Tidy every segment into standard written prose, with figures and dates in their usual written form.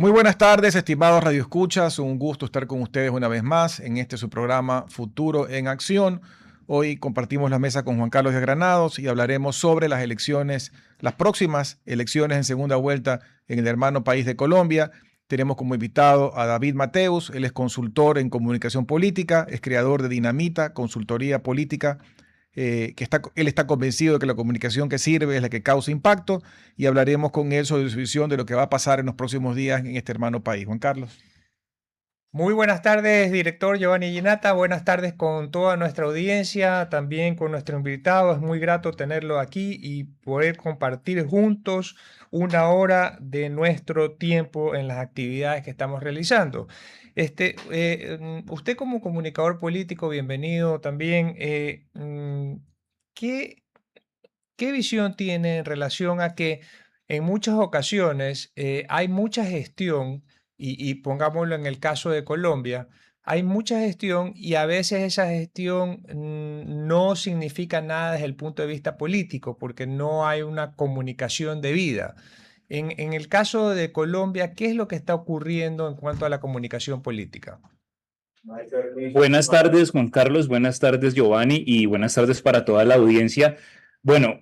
Muy buenas tardes, estimados radioescuchas. Un gusto estar con ustedes una vez más en este su programa Futuro en Acción. Hoy compartimos la mesa con Juan Carlos de Granados y hablaremos sobre las elecciones, las próximas elecciones en segunda vuelta en el hermano país de Colombia. Tenemos como invitado a David Mateus. Él es consultor en comunicación política, es creador de Dinamita, consultoría política, él está convencido de que la comunicación que sirve es la que causa impacto, y hablaremos con él sobre su visión de lo que va a pasar en los próximos días en este hermano país. Juan Carlos. Muy buenas tardes, director Giovanni Ginata. Buenas tardes con toda nuestra audiencia, también con nuestro invitado. Es muy grato tenerlo aquí y poder compartir juntos una hora de nuestro tiempo en las actividades que estamos realizando. Usted como comunicador político, bienvenido también. ¿Qué, qué visión tiene en relación a que en muchas ocasiones hay mucha gestión? Y pongámoslo en el caso de Colombia, hay mucha gestión y a veces esa gestión no significa nada desde el punto de vista político, porque no hay una comunicación debida. En el caso de Colombia, ¿qué es lo que está ocurriendo en cuanto a la comunicación política? Buenas tardes, Juan Carlos, buenas tardes, Giovanni, y buenas tardes para toda la audiencia. Bueno,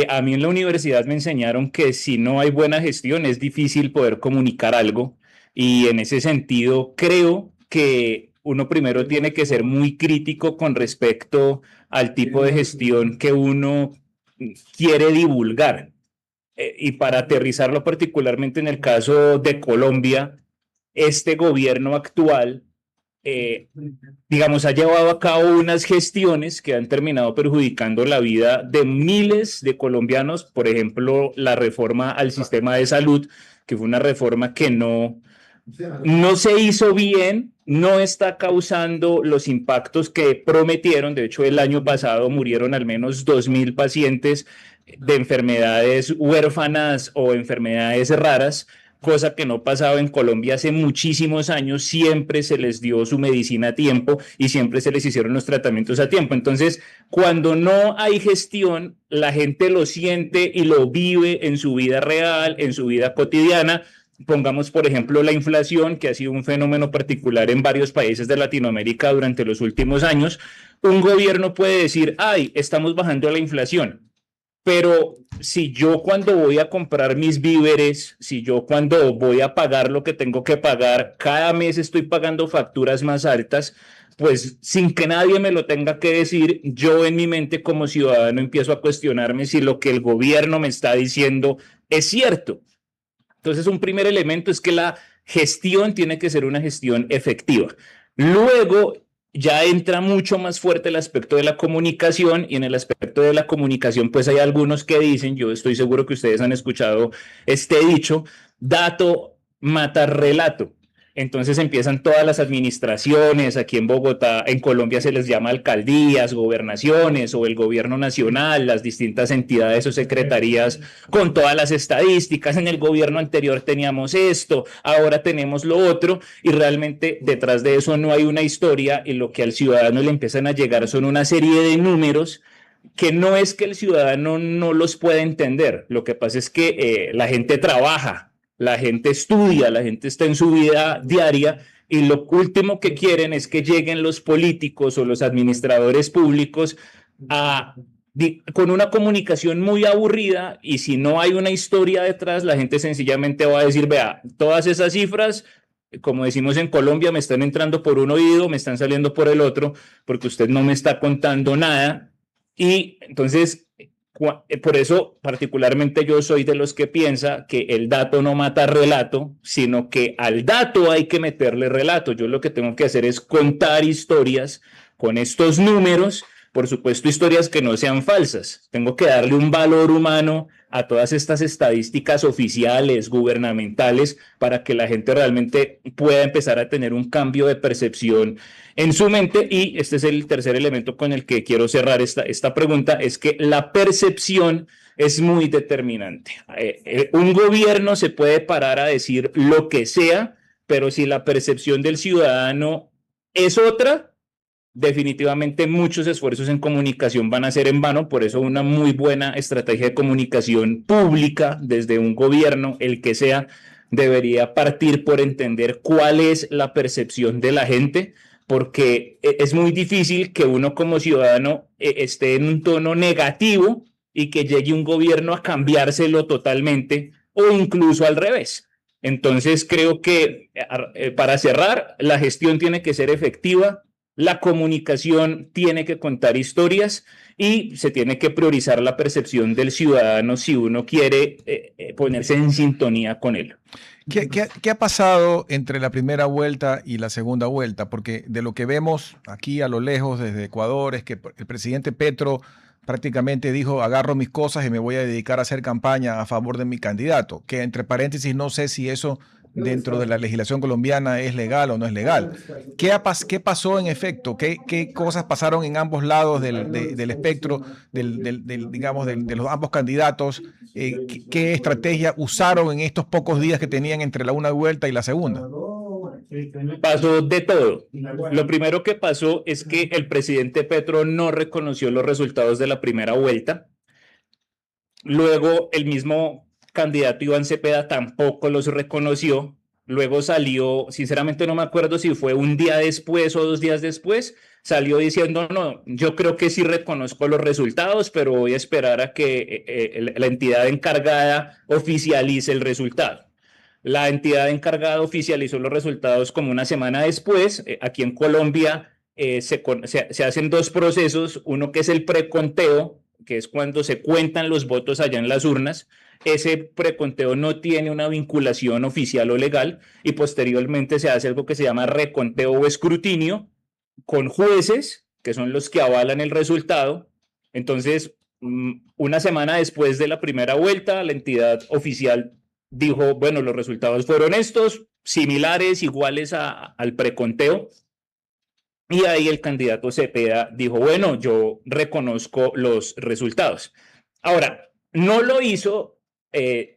a mí en la universidad me enseñaron que si no hay buena gestión es difícil poder comunicar algo, y en ese sentido creo que uno primero tiene que ser muy crítico con respecto al tipo de gestión que uno quiere divulgar. Y para aterrizarlo particularmente en el caso de Colombia, este gobierno actual eh, digamos, ha llevado a cabo unas gestiones que han terminado perjudicando la vida de miles de colombianos. Por ejemplo, la reforma al sistema de salud, que fue una reforma que no se hizo bien, no está causando los impactos que prometieron. De hecho, el año pasado murieron al menos 2.000 pacientes de enfermedades huérfanas o enfermedades raras, cosa que no pasaba en Colombia hace muchísimos años. Siempre se les dio su medicina a tiempo y siempre se les hicieron los tratamientos a tiempo. Entonces, cuando no hay gestión, la gente lo siente y lo vive en su vida real, en su vida cotidiana. Pongamos, por ejemplo, la inflación, que ha sido un fenómeno particular en varios países de Latinoamérica durante los últimos años. Un gobierno puede decir, ay, estamos bajando la inflación. Pero si yo cuando voy a comprar mis víveres, si yo cuando voy a pagar lo que tengo que pagar, cada mes estoy pagando facturas más altas, pues sin que nadie me lo tenga que decir, yo en mi mente como ciudadano empiezo a cuestionarme si lo que el gobierno me está diciendo es cierto. Entonces, un primer elemento es que la gestión tiene que ser una gestión efectiva. Luego, ya entra mucho más fuerte el aspecto de la comunicación, y en el aspecto de la comunicación, pues hay algunos que dicen, yo estoy seguro que ustedes han escuchado este dicho, dato mata relato. Entonces empiezan todas las administraciones, aquí en Bogotá, en Colombia se les llama alcaldías, gobernaciones o el gobierno nacional, las distintas entidades o secretarías con todas las estadísticas. En el gobierno anterior teníamos esto, ahora tenemos lo otro, y realmente detrás de eso no hay una historia, y lo que al ciudadano le empiezan a llegar son una serie de números que no es que el ciudadano no los pueda entender. Lo que pasa es que la gente trabaja, la gente estudia, la gente está en su vida diaria, y lo último que quieren es que lleguen los políticos o los administradores públicos a, con una comunicación muy aburrida, y si no hay una historia detrás, la gente sencillamente va a decir, vea, todas esas cifras, como decimos en Colombia, me están entrando por un oído, me están saliendo por el otro, porque usted no me está contando nada. Y entonces, por eso particularmente yo soy de los que piensa que el dato no mata relato, sino que al dato hay que meterle relato. Yo lo que tengo que hacer es contar historias con estos números, por supuesto historias que no sean falsas. Tengo que darle un valor humano a todas estas estadísticas oficiales, gubernamentales, para que la gente realmente pueda empezar a tener un cambio de percepción en su mente. Y este es el tercer elemento con el que quiero cerrar esta pregunta, es que la percepción es muy determinante. Un gobierno se puede parar a decir lo que sea, pero si la percepción del ciudadano es otra, definitivamente muchos esfuerzos en comunicación van a ser en vano. Por eso una muy buena estrategia de comunicación pública desde un gobierno, el que sea, debería partir por entender cuál es la percepción de la gente, porque es muy difícil que uno como ciudadano esté en un tono negativo y que llegue un gobierno a cambiárselo totalmente o incluso al revés. Entonces creo que para cerrar, la gestión tiene que ser efectiva, la comunicación tiene que contar historias y se tiene que priorizar la percepción del ciudadano si uno quiere ponerse en sintonía con él. ¿Qué ha pasado entre la primera vuelta y la segunda vuelta? Porque de lo que vemos aquí a lo lejos desde Ecuador es que el presidente Petro prácticamente dijo: agarro mis cosas y me voy a dedicar a hacer campaña a favor de mi candidato, que entre paréntesis no sé si eso dentro de la legislación colombiana es legal o no es legal. ¿Qué pasó en efecto? ¿Qué cosas pasaron en ambos lados del espectro, digamos, de los ambos candidatos? ¿Qué estrategia usaron en estos pocos días que tenían entre la una vuelta y la segunda? Pasó de todo. Lo primero que pasó es que el presidente Petro no reconoció los resultados de la primera vuelta. Luego el mismo candidato Iván Cepeda tampoco los reconoció. Luego salió, sinceramente no me acuerdo si fue un día después o 2 días después, salió diciendo: no, yo creo que sí reconozco los resultados, pero voy a esperar a que la entidad encargada oficialice el resultado. La entidad encargada oficializó los resultados como una semana después. Aquí en Colombia se hacen 2 procesos, uno que es el preconteo, que es cuando se cuentan los votos allá en las urnas. Ese preconteo no tiene una vinculación oficial o legal, y posteriormente se hace algo que se llama reconteo o escrutinio con jueces, que son los que avalan el resultado. Entonces, una semana después de la primera vuelta, la entidad oficial dijo: bueno, los resultados fueron estos, similares, iguales al preconteo. Y ahí el candidato Cepeda dijo: bueno, yo reconozco los resultados. Ahora, no lo hizo,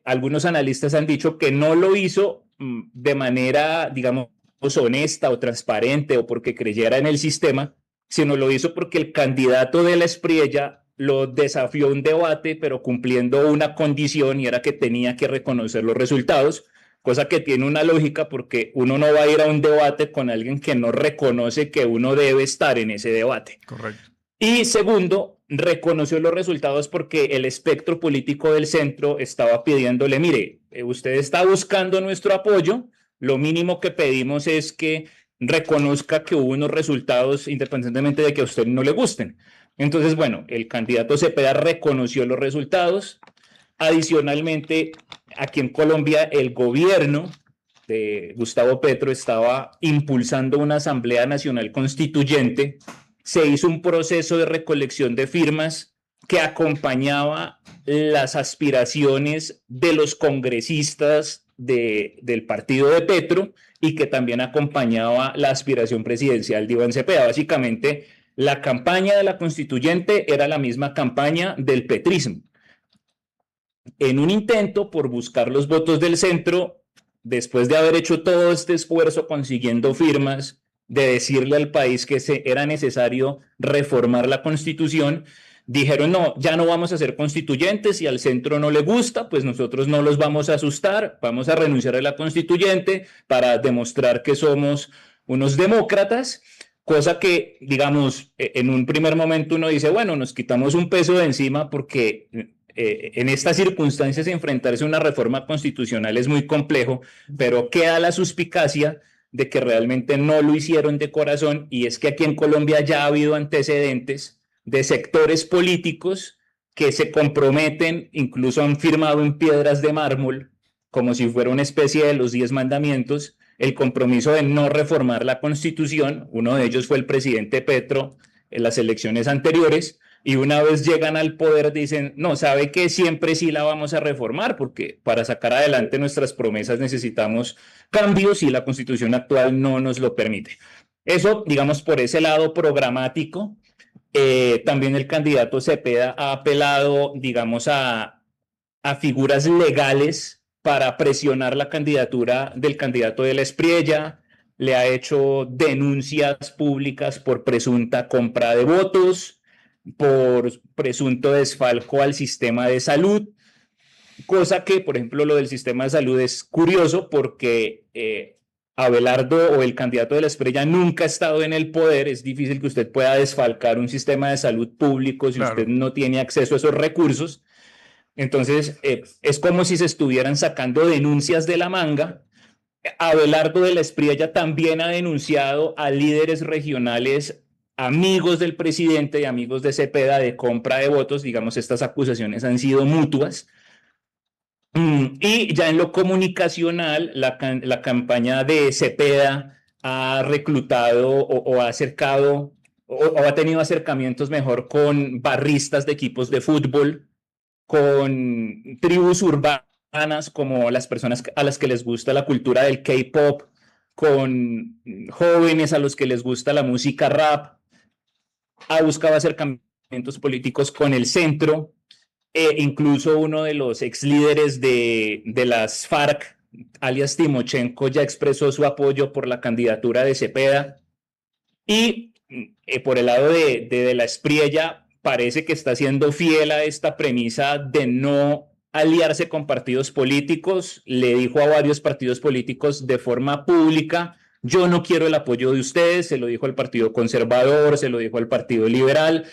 algunos analistas han dicho que no lo hizo de manera, digamos, honesta o transparente o porque creyera en el sistema, sino lo hizo porque el candidato de la Espriella lo desafió a un debate, pero cumpliendo una condición, y era que tenía que reconocer los resultados. Cosa que tiene una lógica, porque uno no va a ir a un debate con alguien que no reconoce que uno debe estar en ese debate. Correcto. Y segundo, reconoció los resultados porque el espectro político del centro estaba pidiéndole: mire, usted está buscando nuestro apoyo, lo mínimo que pedimos es que reconozca que hubo unos resultados independientemente de que a usted no le gusten. Entonces, bueno, el candidato Cepeda reconoció los resultados. Adicionalmente, aquí en Colombia, el gobierno de Gustavo Petro estaba impulsando una Asamblea Nacional Constituyente. Se hizo un proceso de recolección de firmas que acompañaba las aspiraciones de los congresistas del partido de Petro y que también acompañaba la aspiración presidencial de Iván Cepeda. Básicamente, la campaña de la constituyente era la misma campaña del petrismo. En un intento por buscar los votos del centro, después de haber hecho todo este esfuerzo consiguiendo firmas, de decirle al país que era necesario reformar la Constitución, dijeron: no, ya no vamos a ser constituyentes, y al centro no le gusta, pues nosotros no los vamos a asustar, vamos a renunciar a la constituyente para demostrar que somos unos demócratas. Cosa que, digamos, en un primer momento uno dice: bueno, nos quitamos un peso de encima, porque en estas circunstancias enfrentarse a una reforma constitucional es muy complejo, pero queda la suspicacia de que realmente no lo hicieron de corazón. Y es que aquí en Colombia ya ha habido antecedentes de sectores políticos que se comprometen, incluso han firmado en piedras de mármol, como si fuera una especie de los 10 mandamientos, el compromiso de no reformar la Constitución. Uno de ellos fue el presidente Petro en las elecciones anteriores, y una vez llegan al poder dicen: no, ¿sabe qué? Siempre sí la vamos a reformar, porque para sacar adelante nuestras promesas necesitamos cambios y la Constitución actual no nos lo permite. Eso, digamos, por ese lado programático. También el candidato Cepeda ha apelado, digamos, a figuras legales para presionar la candidatura del candidato de la Espriella. Le ha hecho denuncias públicas por presunta compra de votos, por presunto desfalco al sistema de salud, cosa que, por ejemplo, lo del sistema de salud es curioso porque Abelardo o el candidato de la Espriella nunca ha estado en el poder. Es difícil que usted pueda desfalcar un sistema de salud público si Claro. usted no tiene acceso a esos recursos. Entonces, es como si se estuvieran sacando denuncias de la manga. Abelardo de la Espriella también ha denunciado a líderes regionales amigos del presidente y amigos de Cepeda de compra de votos. Digamos, estas acusaciones han sido mutuas. Y ya en lo comunicacional, la campaña de Cepeda ha reclutado o ha acercado o ha tenido acercamientos mejor con barristas de equipos de fútbol, con tribus urbanas como las personas a las que les gusta la cultura del K-pop, con jóvenes a los que les gusta la música rap. Ha buscado acercamientos políticos con el centro. Incluso uno de los ex líderes de las FARC, alias Timochenko, ya expresó su apoyo por la candidatura de Cepeda. Y por el lado de la Espriella, parece que está siendo fiel a esta premisa de no aliarse con partidos políticos. Le dijo a varios partidos políticos de forma pública: yo no quiero el apoyo de ustedes. Se lo dijo al Partido Conservador, se lo dijo al Partido Liberal,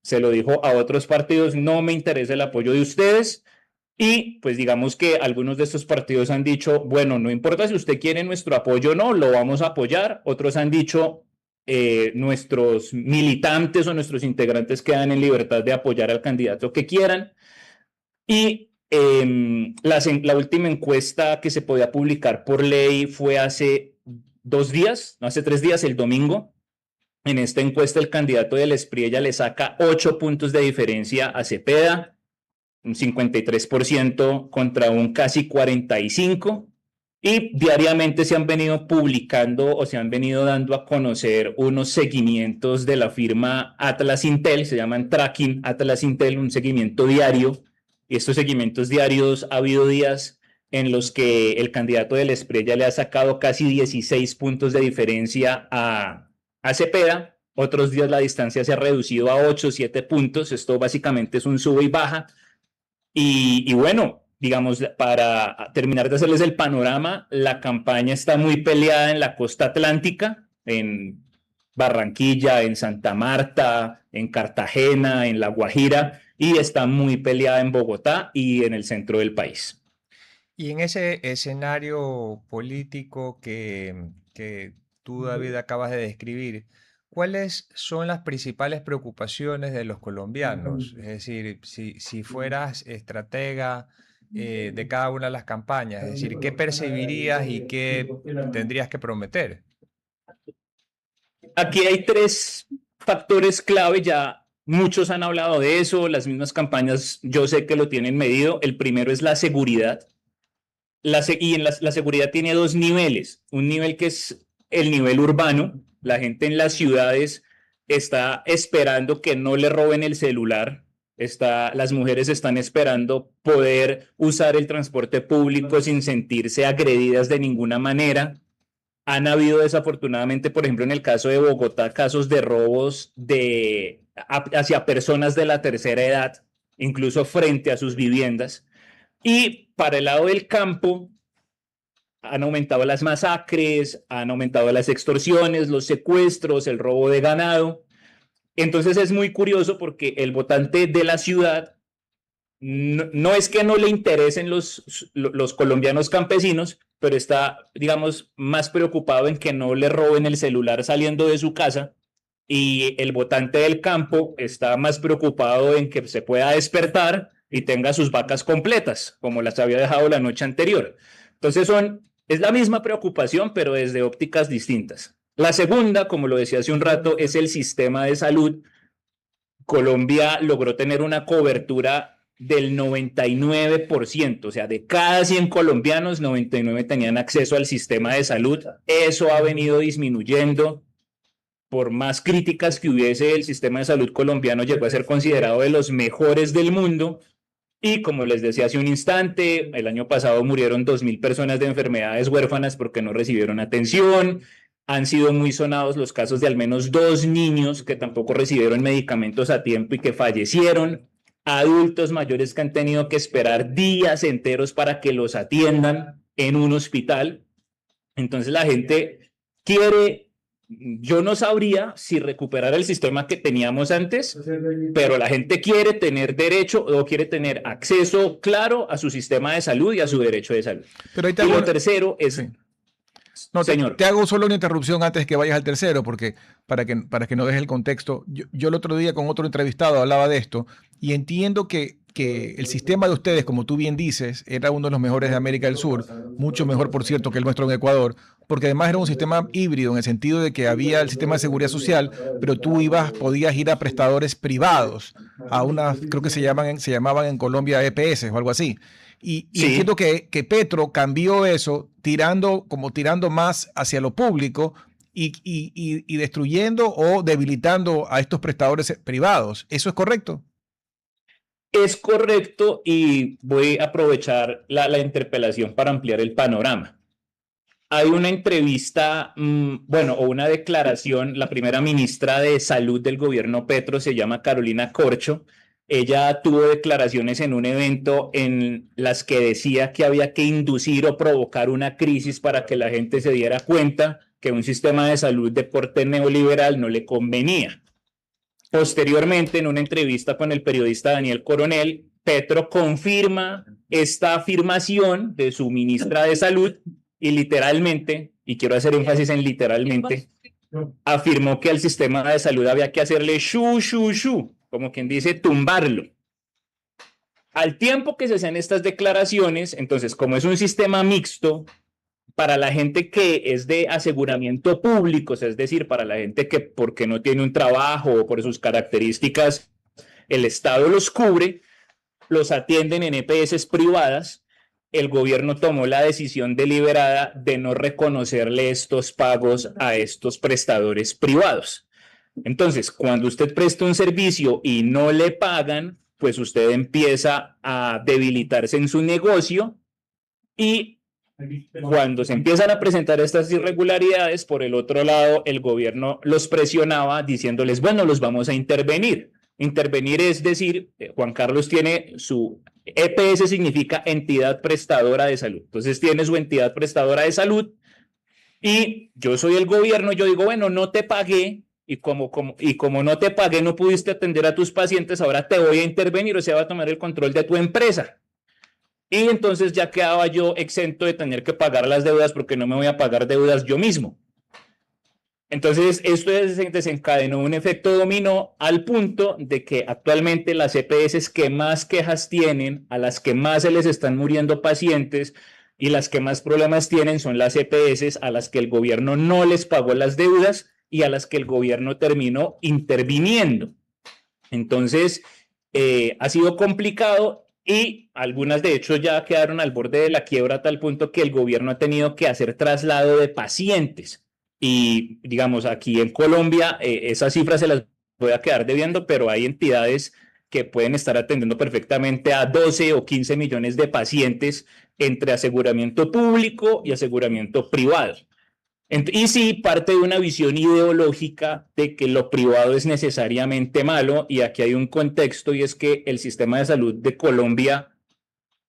se lo dijo a otros partidos: no me interesa el apoyo de ustedes. Y pues digamos que algunos de estos partidos han dicho: bueno, no importa si usted quiere nuestro apoyo o no, lo vamos a apoyar. Otros han dicho: nuestros militantes o nuestros integrantes quedan en libertad de apoyar al candidato que quieran. Y la última encuesta que se podía publicar por ley fue hace 2 días, no hace 3 días, el domingo. En esta encuesta el candidato de la Espriella le saca 8 puntos de diferencia a Cepeda, un 53% contra un casi 45%. Y diariamente se han venido publicando o se han venido dando a conocer unos seguimientos de la firma Atlas Intel, se llaman Tracking Atlas Intel, un seguimiento diario. Y estos seguimientos diarios, ha habido días en los que el candidato de la Espriella le ha sacado casi 16 puntos de diferencia a Cepeda. Otros días la distancia se ha reducido a 8 o 7 puntos. Esto básicamente es un sube y baja. Y bueno, digamos, para terminar de hacerles el panorama, la campaña está muy peleada en la costa atlántica, en Barranquilla, en Santa Marta, en Cartagena, en La Guajira, y está muy peleada en Bogotá y en el centro del país. Y en ese escenario político que tú, David, acabas de describir, ¿cuáles son las principales preocupaciones de los colombianos? Es decir, si fueras estratega de cada una de las campañas, es decir, ¿qué percibirías y qué tendrías que prometer? Aquí hay 3 factores clave, ya muchos han hablado de eso, las mismas campañas yo sé que lo tienen medido. El primero es la seguridad. La seguridad tiene 2 niveles. Un nivel que es el nivel urbano. La gente en las ciudades está esperando que no le roben el celular. Las mujeres están esperando poder usar el transporte público sin sentirse agredidas de ninguna manera. Han habido desafortunadamente, por ejemplo, en el caso de Bogotá, casos de robos hacia personas de la tercera edad, incluso frente a sus viviendas. Y para el lado del campo, han aumentado las masacres, han aumentado las extorsiones, los secuestros, el robo de ganado. Entonces es muy curioso porque el votante de la ciudad no es que no le interesen los colombianos campesinos, pero está, digamos, más preocupado en que no le roben el celular saliendo de su casa. Y el votante del campo está más preocupado en que se pueda despertar y tenga sus vacas completas, como las había dejado la noche anterior. Entonces es la misma preocupación, pero desde ópticas distintas. La segunda, como lo decía hace un rato, es el sistema de salud. Colombia logró tener una cobertura del 99%, o sea, de cada 100 colombianos, 99 tenían acceso al sistema de salud. Eso ha venido disminuyendo. Por más críticas que hubiese, el sistema de salud colombiano llegó a ser considerado de los mejores del mundo. Y como les decía hace un instante, el año pasado murieron 2.000 personas de enfermedades huérfanas porque no recibieron atención. Han sido muy sonados los casos de al menos 2 niños que tampoco recibieron medicamentos a tiempo y que fallecieron. adultos mayores que han tenido que esperar días enteros para que los atiendan en un hospital. Entonces la gente quiere, yo no sabría si recuperar el sistema que teníamos antes, pero la gente quiere tener derecho o quiere tener acceso claro a su sistema de salud y a su derecho de salud. Pero ahí y lo tercero es... Sí. No, señor. Te hago solo una interrupción antes que vayas al tercero, porque para que no dejes el contexto. Yo el otro día con otro entrevistado hablaba de esto y entiendo que el sistema de ustedes, como tú bien dices, era uno de los mejores de América del Sur, mucho mejor, por cierto, que el nuestro en Ecuador, porque además era un sistema híbrido en el sentido de que había el sistema de seguridad social, pero tú podías ir a prestadores privados, a creo que se llamaban en Colombia EPS o algo así. Y Sí. entiendo que Petro cambió eso tirando más hacia lo público y destruyendo o debilitando a estos prestadores privados. ¿Eso es correcto? Es correcto y voy a aprovechar la interpelación para ampliar el panorama. Hay una entrevista, o una declaración, la primera ministra de Salud del gobierno Petro se llama Carolina Corcho. Ella tuvo declaraciones en un evento en las que decía que había que inducir o provocar una crisis para que la gente se diera cuenta que un sistema de salud de corte neoliberal no le convenía. Posteriormente, en una entrevista con el periodista Daniel Coronel, Petro confirma esta afirmación de su ministra de Salud y literalmente, y quiero hacer énfasis en literalmente, afirmó que al sistema de salud había que hacerle shu, como quien dice, tumbarlo. Al tiempo que se hacen estas declaraciones, entonces, como es un sistema mixto, para la gente que es de aseguramiento público, es decir, para la gente que porque no tiene un trabajo o por sus características, el Estado los cubre, los atienden en EPS privadas, el gobierno tomó la decisión deliberada de no reconocerle estos pagos a estos prestadores privados. Entonces, cuando usted presta un servicio y no le pagan, pues usted empieza a debilitarse en su negocio y cuando se empiezan a presentar estas irregularidades, por el otro lado, el gobierno los presionaba diciéndoles, bueno, los vamos a intervenir. Intervenir es decir, Juan Carlos tiene su EPS, significa entidad prestadora de salud. Entonces tiene su entidad prestadora de salud y yo soy el gobierno, yo digo, bueno, no te pagué y como no te pagué, no pudiste atender a tus pacientes, ahora te voy a intervenir, o sea, va a tomar el control de tu empresa. Y entonces ya quedaba yo exento de tener que pagar las deudas porque no me voy a pagar deudas yo mismo. Entonces esto desencadenó un efecto dominó al punto de que actualmente las EPS que más quejas tienen, a las que más se les están muriendo pacientes y las que más problemas tienen son las EPS a las que el gobierno no les pagó las deudas y a las que el gobierno terminó interviniendo. Entonces ha sido complicado. Y algunas de hecho ya quedaron al borde de la quiebra a tal punto que el gobierno ha tenido que hacer traslado de pacientes. Y digamos, aquí en Colombia esas cifras se las voy a quedar debiendo, pero hay entidades que pueden estar atendiendo perfectamente a 12 o 15 millones de pacientes entre aseguramiento público y aseguramiento privado. Y sí, parte de una visión ideológica de que lo privado es necesariamente malo, y aquí hay un contexto, y es que el sistema de salud de Colombia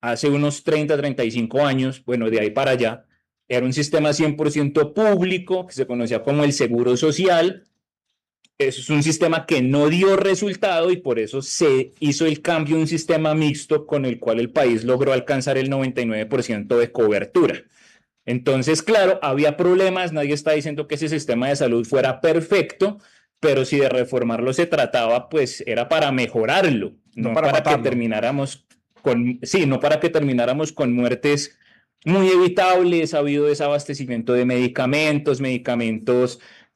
hace unos 30, 35 años, bueno, de ahí para allá, era un sistema 100% público, que se conocía como el Seguro Social. Eso es un sistema que no dio resultado y por eso se hizo el cambio a un sistema mixto con el cual el país logró alcanzar el 99% de cobertura. Entonces, claro, había problemas, nadie está diciendo que ese sistema de salud fuera perfecto, pero si de reformarlo se trataba, pues era para mejorarlo, no para que termináramos con muertes muy evitables. Ha habido desabastecimiento de medicamentos,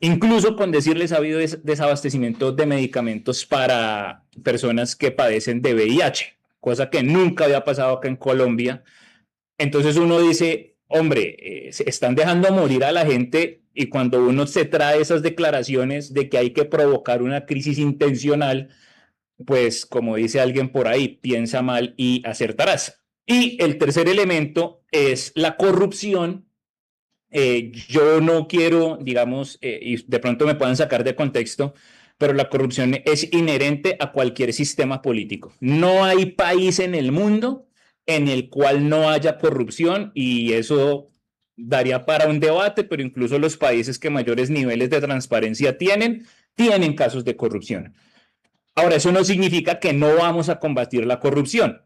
incluso con decirles ha habido desabastecimiento de medicamentos para personas que padecen de VIH, cosa que nunca había pasado acá en Colombia. Entonces uno dice, hombre, se están dejando morir a la gente, y cuando uno se trae esas declaraciones de que hay que provocar una crisis intencional, pues como dice alguien por ahí, piensa mal y acertarás. Y el tercer elemento es la corrupción. Yo no quiero, digamos, y de pronto me puedan sacar de contexto, pero la corrupción es inherente a cualquier sistema político. No hay país en el mundo en el cual no haya corrupción, y eso daría para un debate, pero incluso los países que mayores niveles de transparencia tienen casos de corrupción. Ahora, eso no significa que no vamos a combatir la corrupción,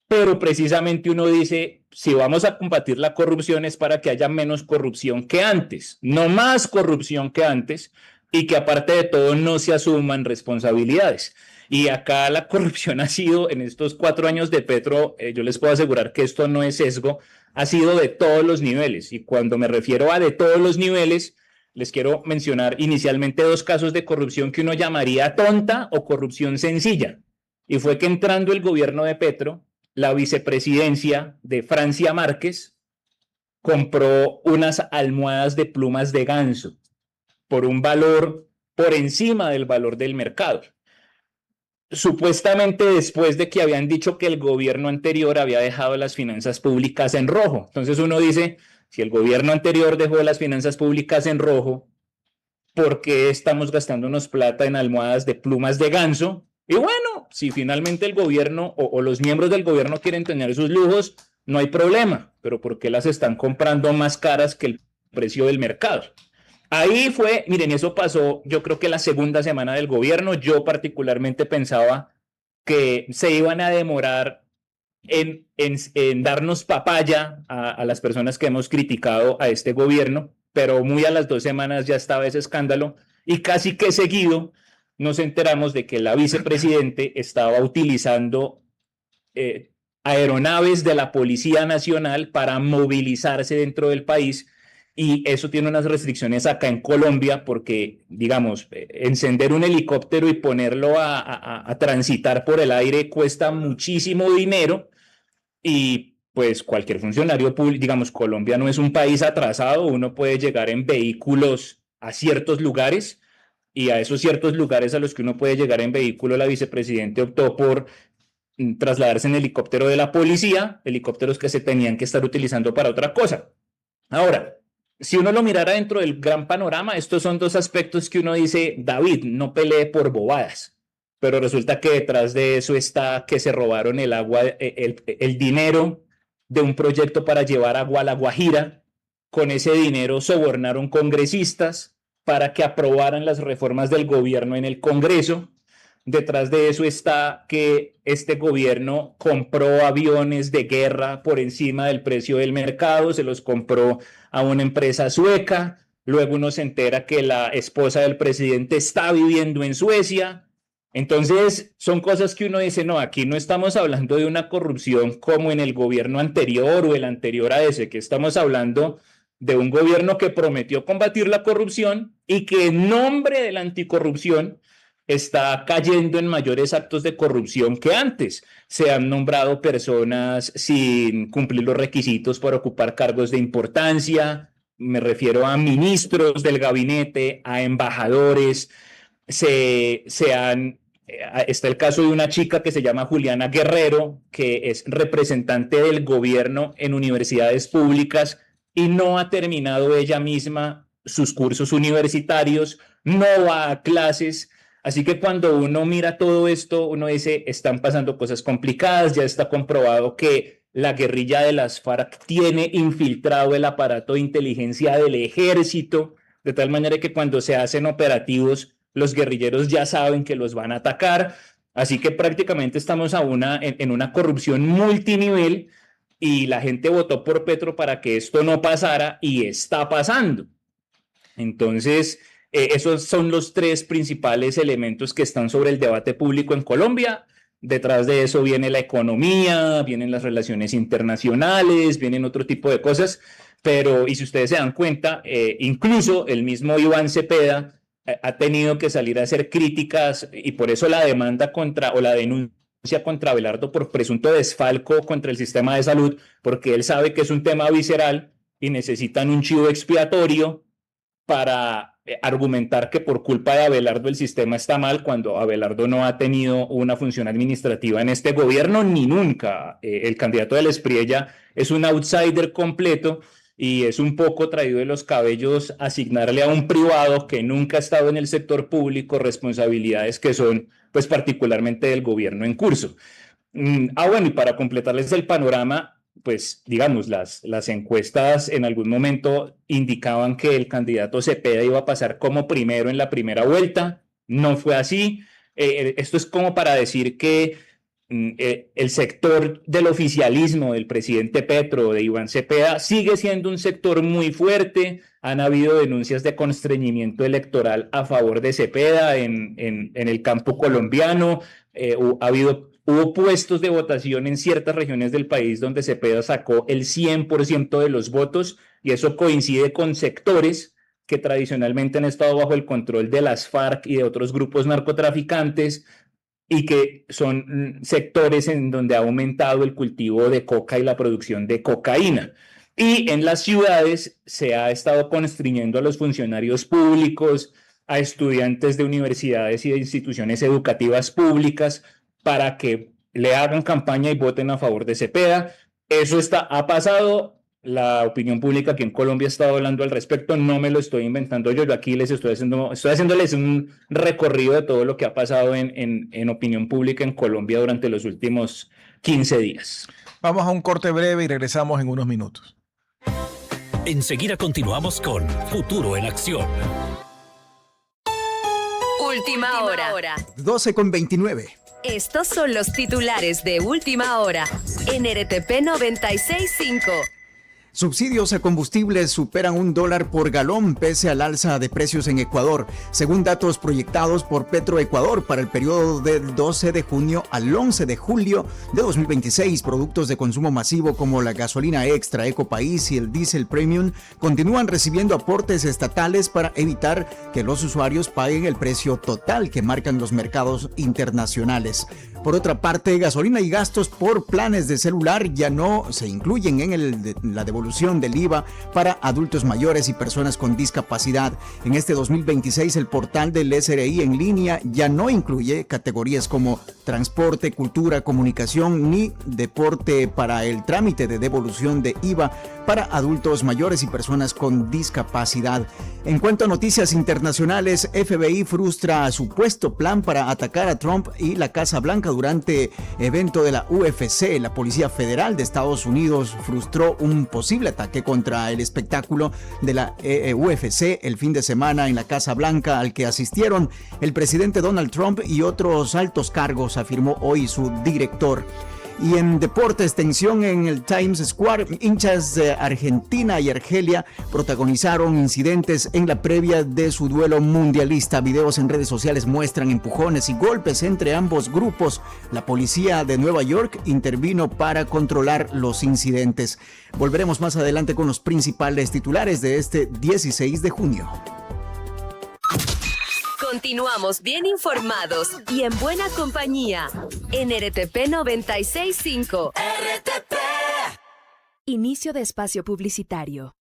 pero precisamente uno dice, si vamos a combatir la corrupción es para que haya menos corrupción que antes, no más corrupción que antes, y que aparte de todo no se asuman responsabilidades. Y acá la corrupción ha sido, en estos 4 años de Petro, yo les puedo asegurar que esto no es sesgo, ha sido de todos los niveles. Y cuando me refiero a de todos los niveles, les quiero mencionar inicialmente 2 casos de corrupción que uno llamaría tonta o corrupción sencilla. Y fue que entrando el gobierno de Petro, la vicepresidencia de Francia Márquez compró unas almohadas de plumas de ganso por un valor por encima del valor del mercado. Supuestamente después de que habían dicho que el gobierno anterior había dejado las finanzas públicas en rojo. Entonces uno dice, si el gobierno anterior dejó las finanzas públicas en rojo, ¿por qué estamos gastándonos plata en almohadas de plumas de ganso? Y bueno, si finalmente el gobierno o los miembros del gobierno quieren tener sus lujos, no hay problema, pero ¿por qué las están comprando más caras que el precio del mercado? Ahí fue, miren, eso pasó, yo creo que la segunda semana del gobierno. Yo particularmente pensaba que se iban a demorar en darnos papaya a las personas que hemos criticado a este gobierno, pero muy a las 2 semanas ya estaba ese escándalo, y casi que seguido nos enteramos de que la vicepresidente estaba utilizando aeronaves de la Policía Nacional para movilizarse dentro del país. Y eso tiene unas restricciones acá en Colombia porque, digamos, encender un helicóptero y ponerlo a transitar por el aire cuesta muchísimo dinero, y pues cualquier funcionario público, digamos, Colombia no es un país atrasado, uno puede llegar en vehículos a ciertos lugares, y a esos ciertos lugares a los que uno puede llegar en vehículo, la vicepresidenta optó por trasladarse en helicóptero de la policía, helicópteros que se tenían que estar utilizando para otra cosa. Ahora, si uno lo mirara dentro del gran panorama, estos son 2 aspectos que uno dice, David, no pelee por bobadas, pero resulta que detrás de eso está que se robaron el agua, el dinero de un proyecto para llevar agua a La Guajira. Con ese dinero sobornaron congresistas para que aprobaran las reformas del gobierno en el Congreso. Detrás de eso está que este gobierno compró aviones de guerra por encima del precio del mercado, se los compró a una empresa sueca. Luego uno se entera que la esposa del presidente está viviendo en Suecia. Entonces son cosas que uno dice, no, aquí no estamos hablando de una corrupción como en el gobierno anterior o el anterior a ese, que estamos hablando de un gobierno que prometió combatir la corrupción y que en nombre de la anticorrupción está cayendo en mayores actos de corrupción que antes. Se han nombrado personas sin cumplir los requisitos para ocupar cargos de importancia, me refiero a ministros del gabinete, a embajadores. Está el caso de una chica que se llama Juliana Guerrero, que es representante del gobierno en universidades públicas y no ha terminado ella misma sus cursos universitarios, no va a clases. Así que cuando uno mira todo esto, uno dice, están pasando cosas complicadas. Ya está comprobado que la guerrilla de las FARC tiene infiltrado el aparato de inteligencia del ejército, de tal manera que cuando se hacen operativos, los guerrilleros ya saben que los van a atacar. Así que prácticamente estamos en una corrupción multinivel, y la gente votó por Petro para que esto no pasara, y está pasando. Entonces, esos son los 3 principales elementos que están sobre el debate público en Colombia. Detrás de eso viene la economía, vienen las relaciones internacionales, vienen otro tipo de cosas, pero, y si ustedes se dan cuenta, incluso el mismo Iván Cepeda ha tenido que salir a hacer críticas, y por eso la demanda o la denuncia contra Abelardo por presunto desfalco contra el sistema de salud, porque él sabe que es un tema visceral y necesitan un chivo expiatorio para argumentar que por culpa de Abelardo el sistema está mal, cuando Abelardo no ha tenido una función administrativa en este gobierno ni nunca. El candidato del Espriella es un outsider completo, y es un poco traído de los cabellos asignarle a un privado que nunca ha estado en el sector público responsabilidades que son pues particularmente del gobierno en curso. Bueno, y para completarles el panorama, pues digamos, las encuestas en algún momento indicaban que el candidato Cepeda iba a pasar como primero en la primera vuelta. No fue así. Esto es como para decir que el sector del oficialismo del presidente Petro, de Iván Cepeda, sigue siendo un sector muy fuerte. Han habido denuncias de constreñimiento electoral a favor de Cepeda en el campo colombiano. Hubo puestos de votación en ciertas regiones del país donde Cepeda sacó el 100% de los votos, y eso coincide con sectores que tradicionalmente han estado bajo el control de las FARC y de otros grupos narcotraficantes, y que son sectores en donde ha aumentado el cultivo de coca y la producción de cocaína. Y en las ciudades se ha estado constriñendo a los funcionarios públicos, a estudiantes de universidades y de instituciones educativas públicas, para que le hagan campaña y voten a favor de Cepeda. Eso ha pasado. La opinión pública aquí en Colombia ha estado hablando al respecto. No me lo estoy inventando yo. Yo aquí estoy haciéndoles un recorrido de todo lo que ha pasado en opinión pública en Colombia durante los últimos 15 días. Vamos a un corte breve y regresamos en unos minutos. Enseguida continuamos con Futuro en Acción. Última hora. 12:29. Estos son los titulares de Última Hora en RTP 96.5. Subsidios a combustibles superan $1 por galón pese al alza de precios en Ecuador, según datos proyectados por Petroecuador para el periodo del 12 de junio al 11 de julio de 2026. Productos de consumo masivo como la gasolina extra, Ecopaís y el diésel premium continúan recibiendo aportes estatales para evitar que los usuarios paguen el precio total que marcan los mercados internacionales. Por otra parte, gasolina y gastos por planes de celular ya no se incluyen en la devolución del IVA para adultos mayores y personas con discapacidad. En este 2026, el portal del SRI en línea ya no incluye categorías como transporte, cultura, comunicación ni deporte para el trámite de devolución de IVA para adultos mayores y personas con discapacidad. En cuanto a noticias internacionales, FBI frustra supuesto plan para atacar a Trump y la Casa Blanca durante evento de la UFC. La Policía Federal de Estados Unidos frustró un posible ataque contra el espectáculo de la UFC el fin de semana en la Casa Blanca, al que asistieron el presidente Donald Trump y otros altos cargos, afirmó hoy su director. Y en deportes, tensión en el Times Square. Hinchas de Argentina y Argelia protagonizaron incidentes en la previa de su duelo mundialista. Videos en redes sociales muestran empujones y golpes entre ambos grupos. La policía de Nueva York intervino para controlar los incidentes. Volveremos más adelante con los principales titulares de este 16 de junio. Continuamos bien informados y en buena compañía en RTP 96.5. RTP. Inicio de espacio publicitario.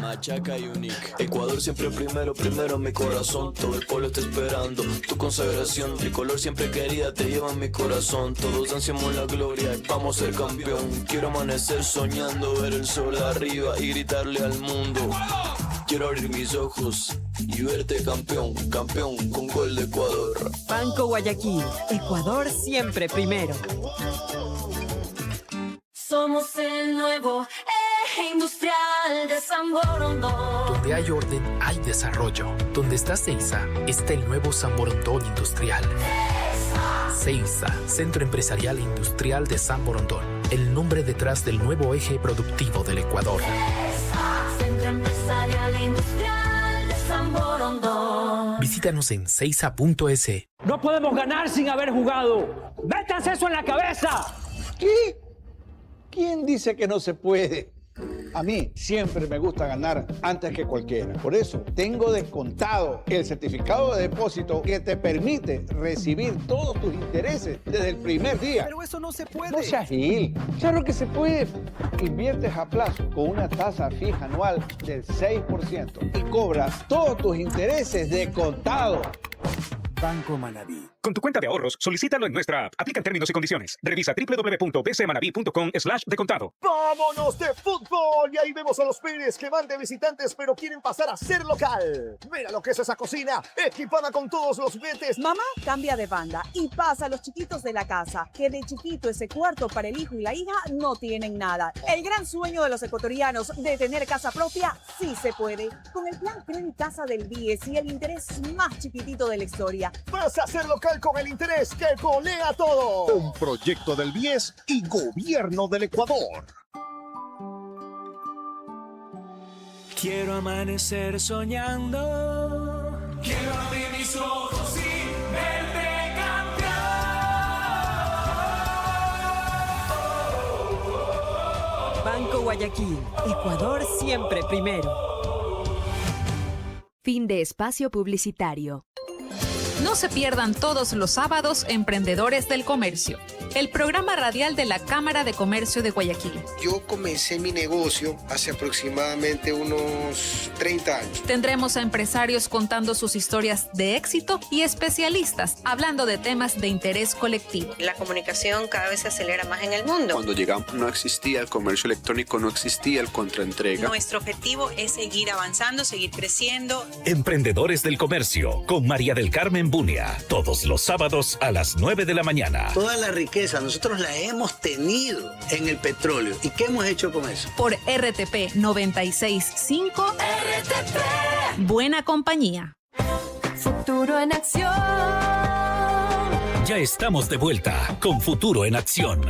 Machaca y Unique. Ecuador siempre primero en mi corazón. Todo el pueblo está esperando tu consagración. Tricolor siempre querida te lleva en mi corazón. Todos ansiamos la gloria y vamos a ser campeón. Quiero amanecer soñando, ver el sol arriba y gritarle al mundo. Quiero abrir mis ojos y verte campeón, campeón con gol de Ecuador. Banco Guayaquil, Ecuador siempre primero. Somos el nuevo eje industrial de San Borondón. Donde hay orden, hay desarrollo. Donde está Seiza, está el nuevo San Borondón Industrial. Seiza, Centro Empresarial e Industrial de San Borondón. El nombre detrás del nuevo eje productivo del Ecuador. Centro Empresarial e Industrial de San Borondón. Visítanos en seiza.es. No podemos ganar sin haber jugado. ¡Métanse eso en la cabeza! ¿Qué? ¿Quién dice que no se puede? A mí siempre me gusta ganar antes que cualquiera. Por eso tengo descontado el certificado de depósito que te permite recibir todos tus intereses desde el primer día. Pero eso no se puede. No seas gil. Claro que se puede. Inviertes a plazo con una tasa fija anual del 6% y cobras todos tus intereses de contado. Banco Manaví. Con tu cuenta de ahorros, solicítalo en nuestra app. Aplican términos y condiciones. Revisa www.bcmanaví.com/descontado. ¡Vámonos de fútbol! Y ahí vemos a los Pérez que van de visitantes, pero quieren pasar a ser local. Mira lo que es esa cocina, equipada con todos los juguetes. Mamá cambia de banda y pasa a los chiquitos de la casa, que de chiquito ese cuarto para el hijo y la hija no tienen nada. El gran sueño de los ecuatorianos de tener casa propia sí se puede. Con el plan Credit Casa del BIES y el interés más chiquitito de la historia. Vas a ser local con el interés que golea todo. Un proyecto del BIES y Gobierno del Ecuador. Quiero amanecer soñando. Quiero abrir mis ojos y verte campeón. Banco Guayaquil, Ecuador siempre primero. Fin de espacio publicitario. No se pierdan todos los sábados Emprendedores del Comercio, el programa radial de la Cámara de Comercio de Guayaquil. Yo comencé mi negocio hace aproximadamente unos 30 años. Tendremos a empresarios contando sus historias de éxito y especialistas hablando de temas de interés colectivo. La comunicación cada vez se acelera más en el mundo. Cuando llegamos no existía el comercio electrónico, no existía el contraentrega. Nuestro objetivo es seguir avanzando, seguir creciendo. Emprendedores del Comercio con María del Carmen Bunia, todos los sábados a las 9 de la mañana. Toda la riqueza nosotros la hemos tenido en el petróleo. ¿Y qué hemos hecho con eso? Por RTP 96.5. RTP. Buena compañía. Futuro en acción. Ya estamos de vuelta con Futuro en Acción.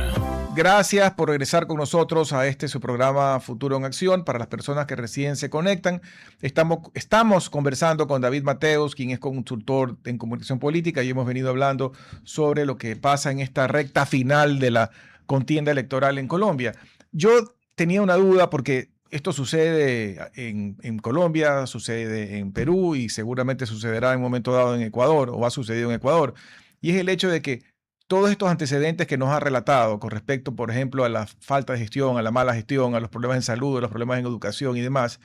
Gracias por regresar con nosotros a su programa Futuro en Acción. Para las personas que recién se conectan, estamos conversando con David Mateos, quien es consultor en comunicación política, y hemos venido hablando sobre lo que pasa en esta recta final de la contienda electoral en Colombia. Yo tenía una duda porque esto sucede en Colombia, sucede en Perú y seguramente sucederá en un momento dado en Ecuador o ha sucedido en Ecuador. Y es el hecho de que todos estos antecedentes que nos ha relatado con respecto, por ejemplo, a la falta de gestión, a la mala gestión, a los problemas en salud, a los problemas en educación y demás,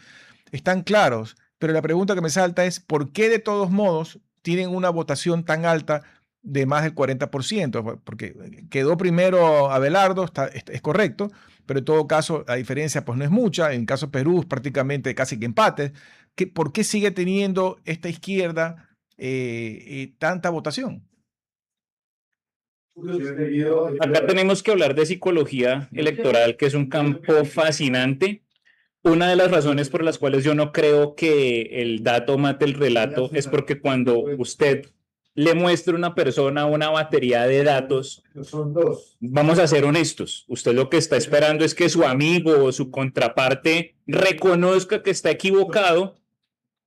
están claros. Pero la pregunta que me salta es, ¿por qué de todos modos tienen una votación tan alta de más del 40%? Porque quedó primero Abelardo, es correcto, pero en todo caso la diferencia pues no es mucha. En el caso de Perú es prácticamente casi que empate. ¿Por qué sigue teniendo esta izquierda tanta votación? Acá tenemos que hablar de psicología electoral, que es un campo fascinante. Una de las razones por las cuales yo no creo que el dato mate el relato es porque cuando usted le muestra a una persona una batería de datos, vamos a ser honestos, usted lo que está esperando es que su amigo o su contraparte reconozca que está equivocado,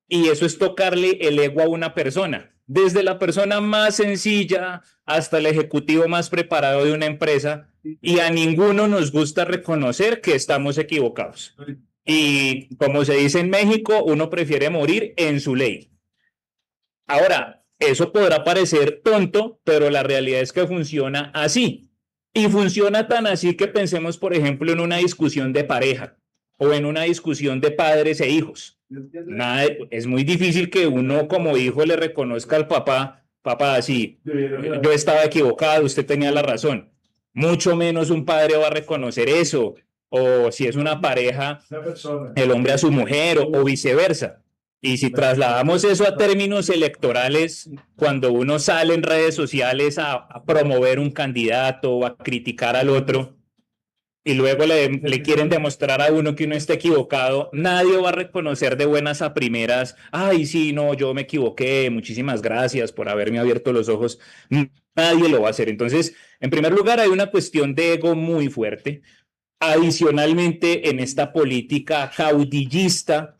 y eso es tocarle el ego a una persona. Desde la persona más sencilla hasta el ejecutivo más preparado de una empresa, y a ninguno nos gusta reconocer que estamos equivocados. Y como se dice en México, uno prefiere morir en su ley. Ahora, eso podrá parecer tonto, pero la realidad es que funciona así. Y funciona tan así que pensemos, por ejemplo, en una discusión de pareja o en una discusión de padres e hijos. Es muy difícil que uno como hijo le reconozca al papá, sí, yo estaba equivocado, usted tenía la razón. Mucho menos un padre va a reconocer eso, o si es una pareja, el hombre a su mujer, o viceversa. Y si trasladamos eso a términos electorales, cuando uno sale en redes sociales a promover un candidato o a criticar al otro, y luego le quieren demostrar a uno que uno está equivocado, nadie va a reconocer de buenas a primeras, ay, sí, no, yo me equivoqué, muchísimas gracias por haberme abierto los ojos. Nadie lo va a hacer. Entonces, en primer lugar, hay una cuestión de ego muy fuerte. Adicionalmente, en esta política caudillista,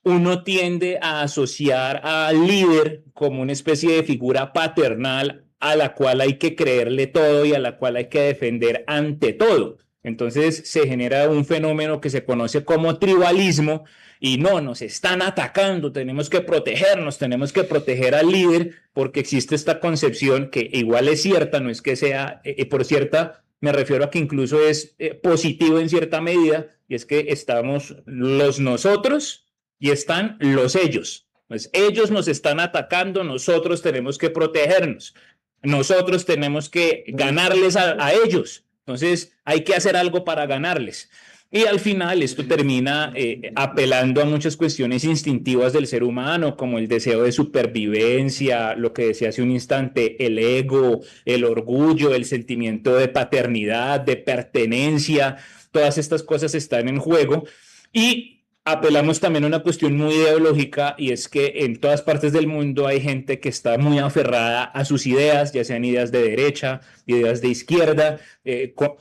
uno tiende a asociar al líder como una especie de figura paternal a la cual hay que creerle todo y a la cual hay que defender ante todo. Entonces se genera un fenómeno que se conoce como tribalismo, y no, nos están atacando, tenemos que protegernos, tenemos que proteger al líder, porque existe esta concepción que igual es cierta, no es que sea por cierta, me refiero a que incluso es positivo en cierta medida, y es que estamos los nosotros y están los ellos. Pues ellos nos están atacando, nosotros tenemos que protegernos. nosotros tenemos que ganarles a ellos. Entonces hay que hacer algo para ganarles. Y al final esto termina apelando a muchas cuestiones instintivas del ser humano, como el deseo de supervivencia, lo que decía hace un instante, el ego, el orgullo, el sentimiento de paternidad, de pertenencia. Todas estas cosas están en juego. Y apelamos también a una cuestión muy ideológica, y es que en todas partes del mundo hay gente que está muy aferrada a sus ideas, ya sean ideas de derecha, ideas de izquierda.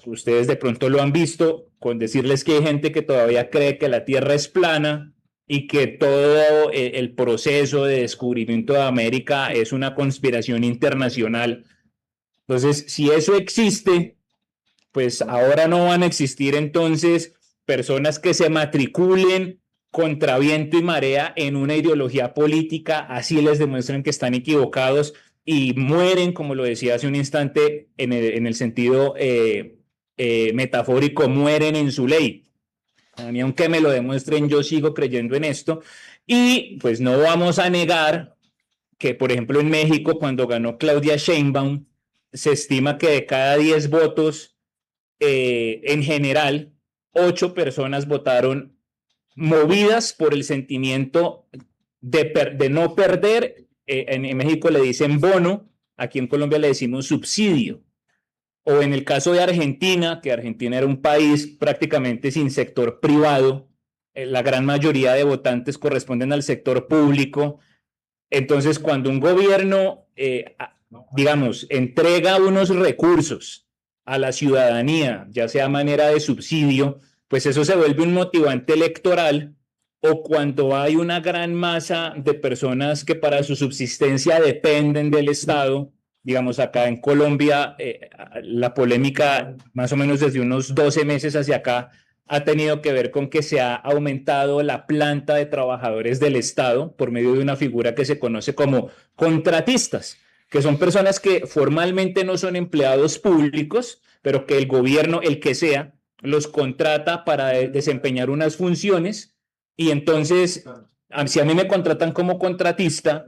Ustedes de pronto lo han visto con decirles que hay gente que todavía cree que la Tierra es plana y que todo el proceso de descubrimiento de América es una conspiración internacional. Entonces, si eso existe, pues ahora no van a existir entonces personas que se matriculen contra viento y marea en una ideología política, así les demuestran que están equivocados y mueren, como lo decía hace un instante, en el sentido metafórico, mueren en su ley. A mí, aunque me lo demuestren, yo sigo creyendo en esto. Y pues no vamos a negar que, por ejemplo, en México, cuando ganó Claudia Sheinbaum, se estima que de cada 10 votos, en general, 8 personas votaron movidas por el sentimiento de no perder. En México le dicen bono, aquí en Colombia le decimos subsidio. O en el caso de Argentina, que Argentina era un país prácticamente sin sector privado, la gran mayoría de votantes corresponden al sector público. Entonces, cuando un gobierno, digamos, entrega unos recursos a la ciudadanía, ya sea a manera de subsidio, pues eso se vuelve un motivante electoral. O cuando hay una gran masa de personas que para su subsistencia dependen del Estado, digamos acá en Colombia, la polémica más o menos desde unos 12 meses hacia acá ha tenido que ver con que se ha aumentado la planta de trabajadores del Estado por medio de una figura que se conoce como contratistas, que son personas que formalmente no son empleados públicos, pero que el gobierno, el que sea, los contrata para desempeñar unas funciones. Y entonces, si a mí me contratan como contratista,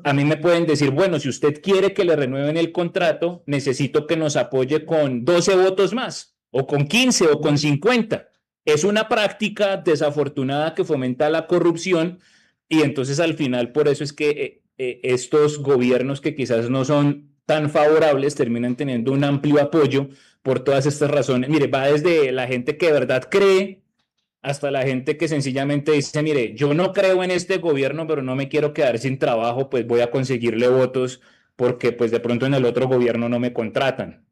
a mí me pueden decir, bueno, si usted quiere que le renueven el contrato, necesito que nos apoye con 12 votos más, o con 15, o con 50. Es una práctica desafortunada que fomenta la corrupción, y entonces al final por eso es que estos gobiernos que quizás no son tan favorables terminan teniendo un amplio apoyo por todas estas razones. Mire, va desde la gente que de verdad cree hasta la gente que sencillamente dice, mire, yo no creo en este gobierno, pero no me quiero quedar sin trabajo, pues voy a conseguirle votos porque pues de pronto en el otro gobierno no me contratan.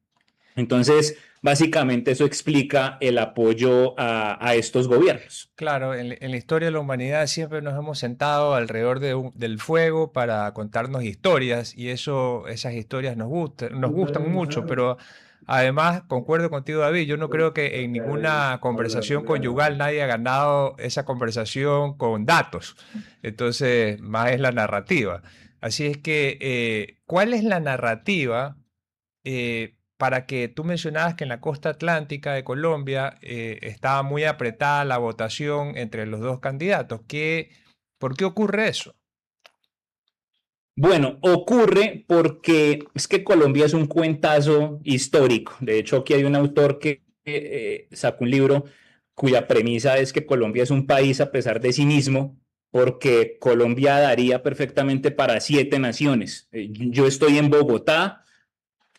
Entonces, básicamente eso explica el apoyo a estos gobiernos. Claro, en la historia de la humanidad siempre nos hemos sentado alrededor del fuego para contarnos historias, y esas historias nos gustan mucho, pero además, concuerdo contigo, David, yo no creo que en ninguna conversación conyugal nadie ha ganado esa conversación con datos. Entonces, más es la narrativa. Así es que, ¿cuál es la narrativa para que tú mencionabas que en la costa atlántica de Colombia estaba muy apretada la votación entre los dos candidatos? ¿Por qué ocurre eso? Bueno, ocurre porque es que Colombia es un cuentazo histórico. De hecho, aquí hay un autor que sacó un libro cuya premisa es que Colombia es un país a pesar de sí mismo, porque Colombia daría perfectamente para 7 naciones. Yo estoy en Bogotá,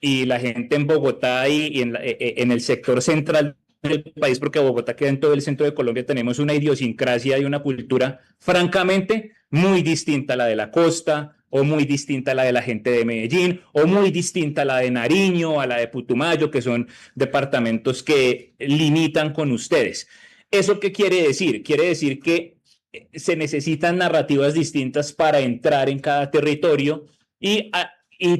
y la gente en Bogotá y en el sector central del país, porque Bogotá queda en todo el centro de Colombia, tenemos una idiosincrasia y una cultura francamente muy distinta a la de la costa, o muy distinta a la de la gente de Medellín, o muy distinta a la de Nariño, a la de Putumayo, que son departamentos que limitan con ustedes. ¿Eso qué quiere decir? Quiere decir que se necesitan narrativas distintas para entrar en cada territorio, y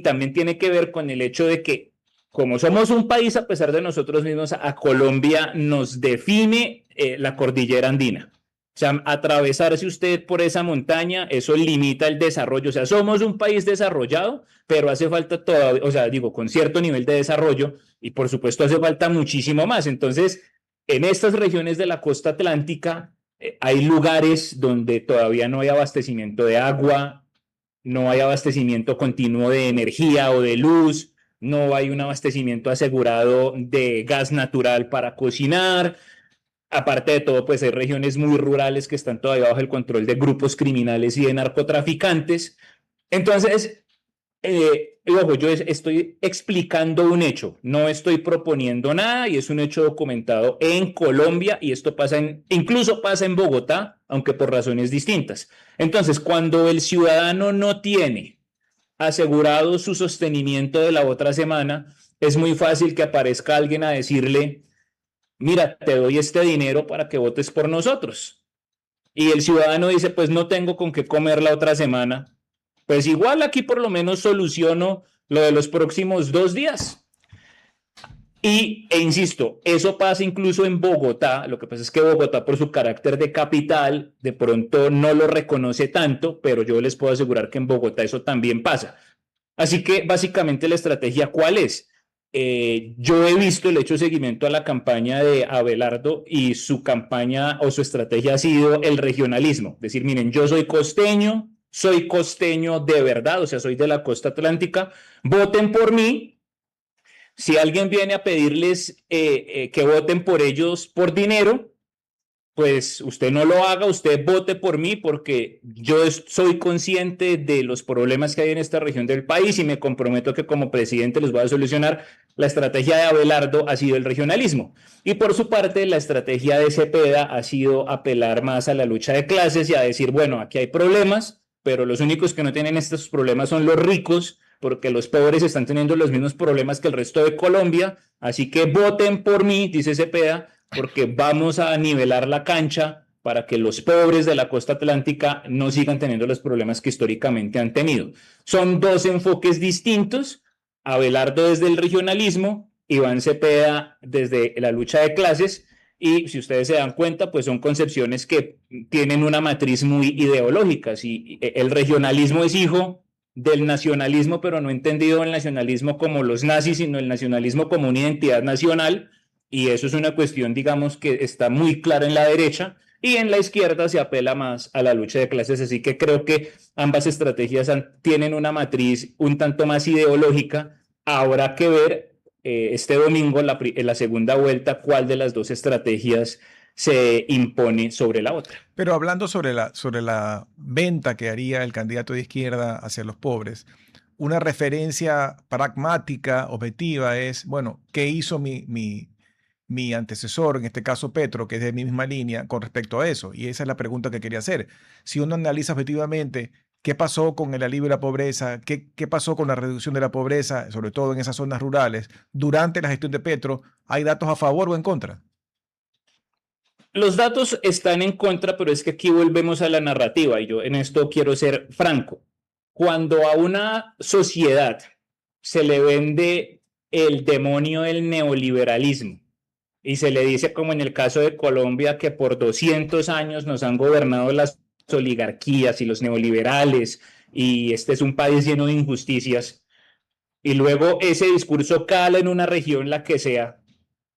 también tiene que ver con el hecho de que, como somos un país a pesar de nosotros mismos, a Colombia nos define la cordillera andina. O sea, atravesarse usted por esa montaña, eso limita el desarrollo. O sea, somos un país desarrollado, pero hace falta todavía, o sea, digo, con cierto nivel de desarrollo, y por supuesto hace falta muchísimo más. Entonces, en estas regiones de la costa atlántica hay lugares donde todavía no hay abastecimiento de agua, no hay abastecimiento continuo de energía o de luz, no hay un abastecimiento asegurado de gas natural para cocinar. Aparte de todo, pues hay regiones muy rurales que están todavía bajo el control de grupos criminales y de narcotraficantes. Entonces, ojo, yo estoy explicando un hecho, no estoy proponiendo nada y es un hecho documentado en Colombia y esto incluso pasa en Bogotá, aunque por razones distintas. Entonces, cuando el ciudadano no tiene asegurado su sostenimiento de la otra semana, es muy fácil que aparezca alguien a decirle: mira, te doy este dinero para que votes por nosotros. Y el ciudadano dice: pues no tengo con qué comer la otra semana. Pues igual aquí por lo menos soluciono lo de los próximos 2 días. Insisto, eso pasa incluso en Bogotá. Lo que pasa es que Bogotá, por su carácter de capital, de pronto no lo reconoce tanto, pero yo les puedo asegurar que en Bogotá eso también pasa. Así que básicamente la estrategia, ¿cuál es? Yo he visto, le he hecho seguimiento a la campaña de Abelardo y su campaña o su estrategia ha sido el regionalismo. Es decir, miren, yo soy costeño de verdad, o sea, soy de la costa atlántica, voten por mí. Si alguien viene a pedirles que voten por ellos por dinero, pues usted no lo haga, usted vote por mí porque yo soy consciente de los problemas que hay en esta región del país y me comprometo que como presidente les voy a solucionar. La estrategia de Abelardo ha sido el regionalismo y por su parte la estrategia de Cepeda ha sido apelar más a la lucha de clases y a decir, bueno, aquí hay problemas, pero los únicos que no tienen estos problemas son los ricos, porque los pobres están teniendo los mismos problemas que el resto de Colombia, así que voten por mí, dice Cepeda, porque vamos a nivelar la cancha para que los pobres de la costa atlántica no sigan teniendo los problemas que históricamente han tenido. Son 2 enfoques distintos, Abelardo desde el regionalismo, Iván Cepeda desde la lucha de clases, y si ustedes se dan cuenta, pues son concepciones que tienen una matriz muy ideológica. Si el regionalismo es hijo del nacionalismo, pero no entendido el nacionalismo como los nazis, sino el nacionalismo como una identidad nacional, y eso es una cuestión, digamos, que está muy clara en la derecha, y en la izquierda se apela más a la lucha de clases, así que creo que ambas estrategias tienen una matriz un tanto más ideológica. Habrá que ver este domingo, en la segunda vuelta, cuál de las 2 estrategias se impone sobre la otra. Pero hablando sobre la venta que haría el candidato de izquierda hacia los pobres, una referencia pragmática, objetiva es, bueno, ¿qué hizo mi antecesor, en este caso Petro, que es de mi misma línea, con respecto a eso? Y esa es la pregunta que quería hacer. Si uno analiza objetivamente qué pasó con el alivio de la pobreza, qué pasó con la reducción de la pobreza, sobre todo en esas zonas rurales, durante la gestión de Petro, ¿hay datos a favor o en contra? Los datos están en contra, pero es que aquí volvemos a la narrativa y yo en esto quiero ser franco. Cuando a una sociedad se le vende el demonio del neoliberalismo y se le dice, como en el caso de Colombia, que por 200 años nos han gobernado las oligarquías y los neoliberales y este es un país lleno de injusticias, y luego ese discurso cala en una región, la que sea,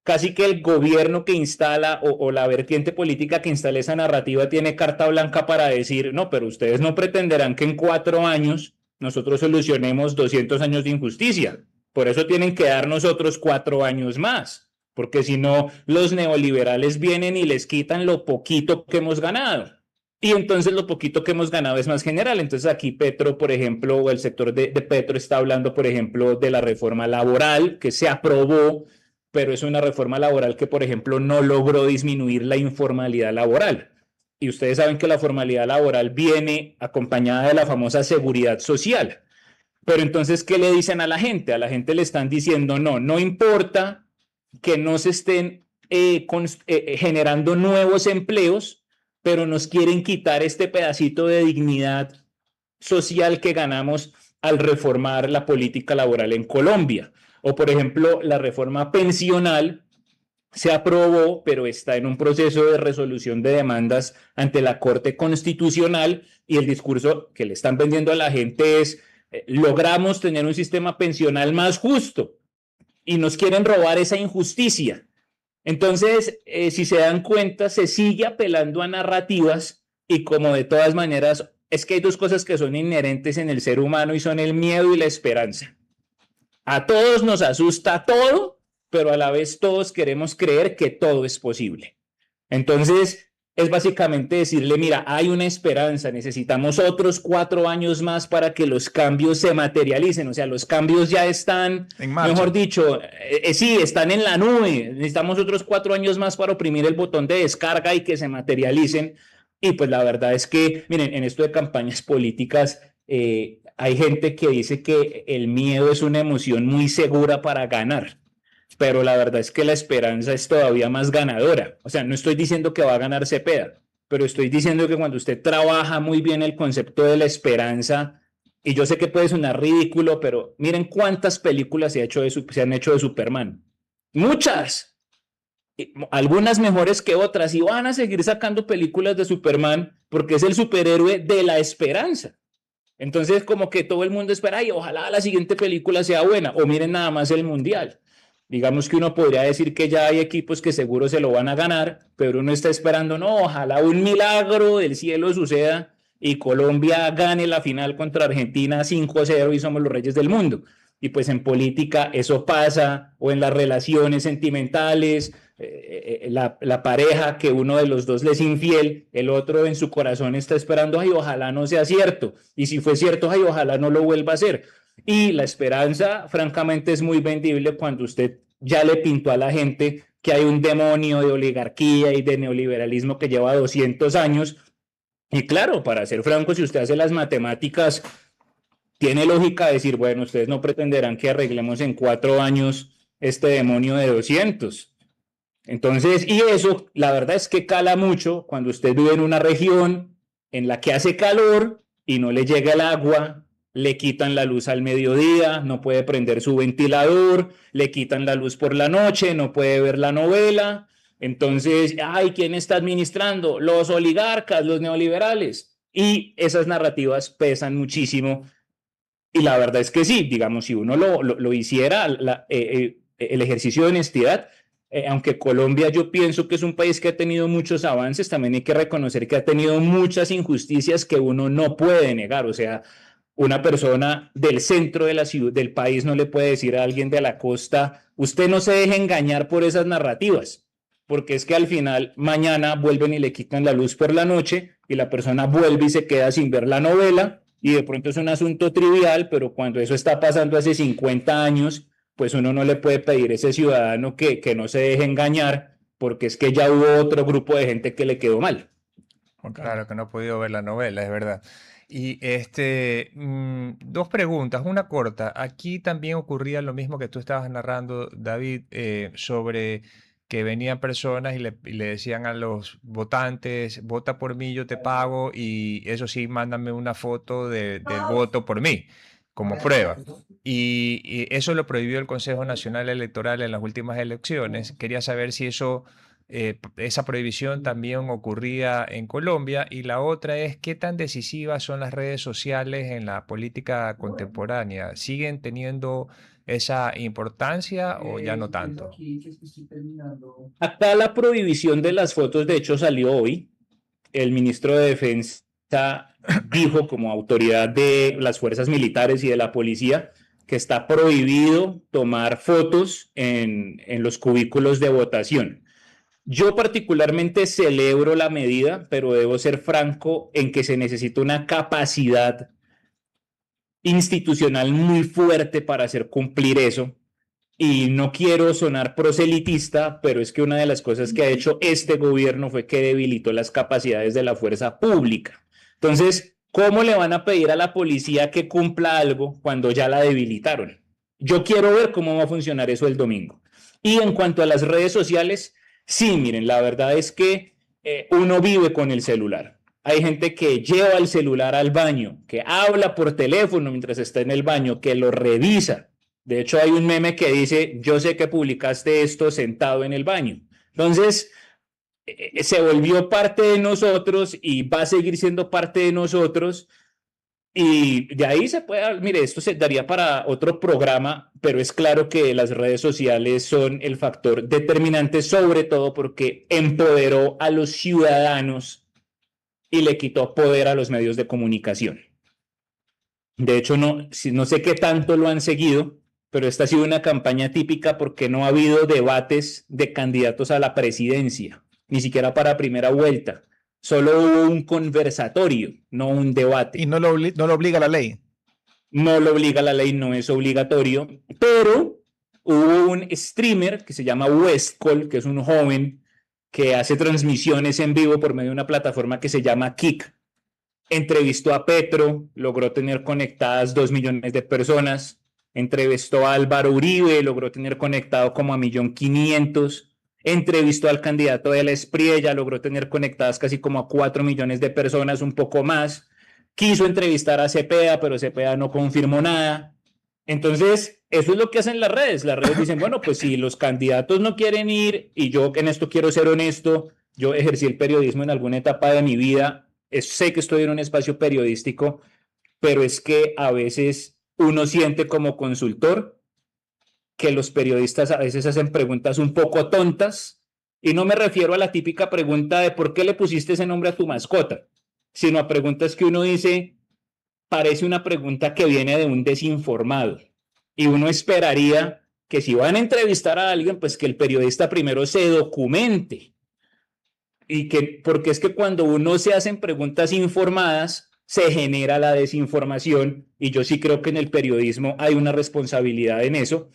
casi que el gobierno que instala o la vertiente política que instala esa narrativa tiene carta blanca para decir, no, pero ustedes no pretenderán que en 4 años nosotros solucionemos 200 años de injusticia. Por eso tienen que darnos otros 4 años más, porque si no, los neoliberales vienen y les quitan lo poquito que hemos ganado. Y entonces lo poquito que hemos ganado es más general. Entonces aquí Petro, por ejemplo, o el sector de Petro está hablando, por ejemplo, de la reforma laboral que se aprobó, pero es una reforma laboral que, por ejemplo, no logró disminuir la informalidad laboral. Y ustedes saben que la formalidad laboral viene acompañada de la famosa seguridad social. Pero entonces, ¿qué le dicen a la gente? A la gente le están diciendo, no importa que no se estén generando nuevos empleos, pero nos quieren quitar este pedacito de dignidad social que ganamos al reformar la política laboral en Colombia. O, por ejemplo, la reforma pensional se aprobó, pero está en un proceso de resolución de demandas ante la Corte Constitucional y el discurso que le están vendiendo a la gente es logramos tener un sistema pensional más justo y nos quieren robar esa injusticia. Entonces, si se dan cuenta, se sigue apelando a narrativas y como de todas maneras es que hay dos cosas que son inherentes en el ser humano y son el miedo y la esperanza. A todos nos asusta todo, pero a la vez todos queremos creer que todo es posible. Entonces, es básicamente decirle, mira, hay una esperanza, necesitamos otros 4 años más para que los cambios se materialicen, o sea, los cambios ya están, mejor dicho, sí, están en la nube, necesitamos otros 4 años más para oprimir el botón de descarga y que se materialicen, y pues la verdad es que, miren, en esto de campañas políticas, hay gente que dice que el miedo es una emoción muy segura para ganar. Pero la verdad es que la esperanza es todavía más ganadora. O sea, no estoy diciendo que va a ganar Cepeda, pero estoy diciendo que cuando usted trabaja muy bien el concepto de la esperanza, y yo sé que puede sonar ridículo, pero miren cuántas películas se han hecho de Superman. Muchas. Algunas mejores que otras, y van a seguir sacando películas de Superman porque es el superhéroe de la esperanza. Entonces, como que todo el mundo espera, ay, ojalá la siguiente película sea buena, o miren nada más el Mundial. Digamos que uno podría decir que ya hay equipos que seguro se lo van a ganar, pero uno está esperando, no, ojalá un milagro del cielo suceda y Colombia gane la final contra Argentina 5-0 y somos los reyes del mundo. Y pues en política eso pasa, o en las relaciones sentimentales, la pareja que uno de los dos le es infiel, el otro en su corazón está esperando, ay, ojalá no sea cierto, y si fue cierto, ay, ojalá no lo vuelva a hacer. Y la esperanza, francamente, es muy vendible cuando usted ya le pintó a la gente que hay un demonio de oligarquía y de neoliberalismo que lleva 200 años. Y claro, para ser franco, si usted hace las matemáticas, tiene lógica decir, bueno, ustedes no pretenderán que arreglemos en 4 años este demonio de 200. Entonces, y eso, la verdad es que cala mucho cuando usted vive en una región en la que hace calor y no le llega el agua, le quitan la luz al mediodía, no puede prender su ventilador, le quitan la luz por la noche, no puede ver la novela. Entonces, ay, ¿quién está administrando? Los oligarcas, los neoliberales. Y esas narrativas pesan muchísimo. Y la verdad es que sí, digamos, si uno lo hiciera, el ejercicio de honestidad, aunque Colombia yo pienso que es un país que ha tenido muchos avances, también hay que reconocer que ha tenido muchas injusticias que uno no puede negar. O sea, una persona del centro de la ciudad, del país, no le puede decir a alguien de la costa, usted no se deje engañar por esas narrativas, porque es que al final mañana vuelven y le quitan la luz por la noche y la persona vuelve y se queda sin ver la novela y de pronto es un asunto trivial, pero cuando eso está pasando hace 50 años, pues uno no le puede pedir a ese ciudadano que no se deje engañar, porque es que ya hubo otro grupo de gente que le quedó mal. Claro, que no ha podido ver la novela, es verdad. Y 2 preguntas, una corta. Aquí también ocurría lo mismo que tú estabas narrando, David, sobre que venían personas y le decían a los votantes, vota por mí, yo te pago, y eso sí, mándame una foto del voto por mí como prueba. Y eso lo prohibió el Consejo Nacional Electoral en las últimas elecciones. Quería saber si esa prohibición también ocurría en Colombia. Y la otra es, ¿qué tan decisivas son las redes sociales en la política contemporánea? ¿Siguen teniendo esa importancia o ya no tanto? Acá la prohibición de las fotos, de hecho, salió hoy. El ministro de Defensa dijo, como autoridad de las fuerzas militares y de la policía, que está prohibido tomar fotos en los cubículos de votación. Yo particularmente celebro la medida, pero debo ser franco en que se necesita una capacidad institucional muy fuerte para hacer cumplir eso. Y no quiero sonar proselitista, pero es que una de las cosas que ha hecho este gobierno fue que debilitó las capacidades de la fuerza pública. Entonces, ¿cómo le van a pedir a la policía que cumpla algo cuando ya la debilitaron? Yo quiero ver cómo va a funcionar eso el domingo. Y en cuanto a las redes sociales, sí, miren, la verdad es que uno vive con el celular. Hay gente que lleva el celular al baño, que habla por teléfono mientras está en el baño, que lo revisa. De hecho, hay un meme que dice, yo sé que publicaste esto sentado en el baño. Entonces, se volvió parte de nosotros y va a seguir siendo parte de nosotros. Y de ahí se puede, mire, esto se daría para otro programa, pero es claro que las redes sociales son el factor determinante, sobre todo porque empoderó a los ciudadanos y le quitó poder a los medios de comunicación. De hecho, no sé qué tanto lo han seguido, pero esta ha sido una campaña típica porque no ha habido debates de candidatos a la presidencia, ni siquiera para primera vuelta. Solo hubo un conversatorio, no un debate. ¿Y no lo obliga la ley? No lo obliga la ley, no es obligatorio, pero hubo un streamer que se llama Westcol, que es un joven que hace transmisiones en vivo por medio de una plataforma que se llama Kick. Entrevistó a Petro, logró tener conectadas 2 millones de personas. Entrevistó a Álvaro Uribe, logró tener conectado como a 1.500.000. Entrevistó al candidato de la Espriella, logró tener conectadas casi como a 4 millones de personas, un poco más. Quiso entrevistar a Cepeda, pero Cepeda no confirmó nada. Entonces, eso es lo que hacen las redes. Las redes dicen, bueno, pues si los candidatos no quieren ir, y yo en esto quiero ser honesto, yo ejercí el periodismo en alguna etapa de mi vida, sé que estoy en un espacio periodístico, pero es que a veces uno siente como consultor que los periodistas a veces hacen preguntas un poco tontas, y no me refiero a la típica pregunta de ¿por qué le pusiste ese nombre a tu mascota?, sino a preguntas que uno dice, parece una pregunta que viene de un desinformado, y uno esperaría que si van a entrevistar a alguien, pues que el periodista primero se documente, y porque es que cuando uno se hacen preguntas informadas, se genera la desinformación, y yo sí creo que en el periodismo hay una responsabilidad en eso.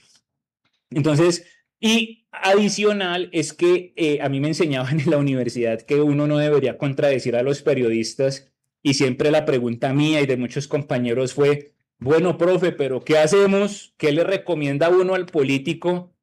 Entonces, y adicional es que a mí me enseñaban en la universidad que uno no debería contradecir a los periodistas, y siempre la pregunta mía y de muchos compañeros fue, bueno, profe, pero ¿qué hacemos? ¿Qué le recomienda uno al político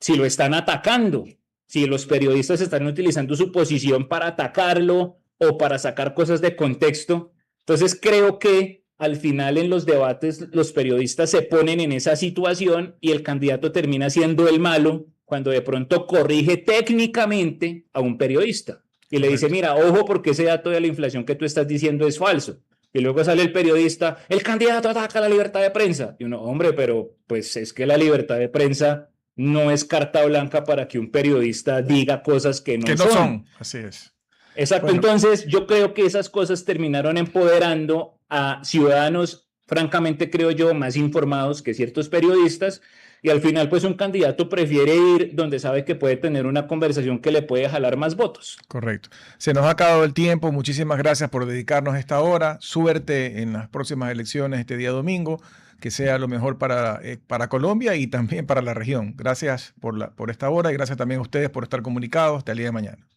si lo están atacando? Si los periodistas están utilizando su posición para atacarlo o para sacar cosas de contexto. Entonces creo que al final en los debates los periodistas se ponen en esa situación y el candidato termina siendo el malo cuando de pronto corrige técnicamente a un periodista y le dice, mira, ojo porque ese dato de la inflación que tú estás diciendo es falso. Y luego sale el periodista, el candidato ataca la libertad de prensa. Y uno, hombre, pero pues es que la libertad de prensa no es carta blanca para que un periodista diga cosas que no son. Así es. Exacto, bueno. Entonces yo creo que esas cosas terminaron empoderando a ciudadanos, francamente creo yo, más informados que ciertos periodistas, y al final pues un candidato prefiere ir donde sabe que puede tener una conversación que le puede jalar más votos. Correcto. Se nos ha acabado el tiempo, muchísimas gracias por dedicarnos esta hora, suerte en las próximas elecciones este día domingo, que sea lo mejor para Colombia y también para la región. Gracias por esta hora y gracias también a ustedes por estar comunicados. Hasta el día de mañana.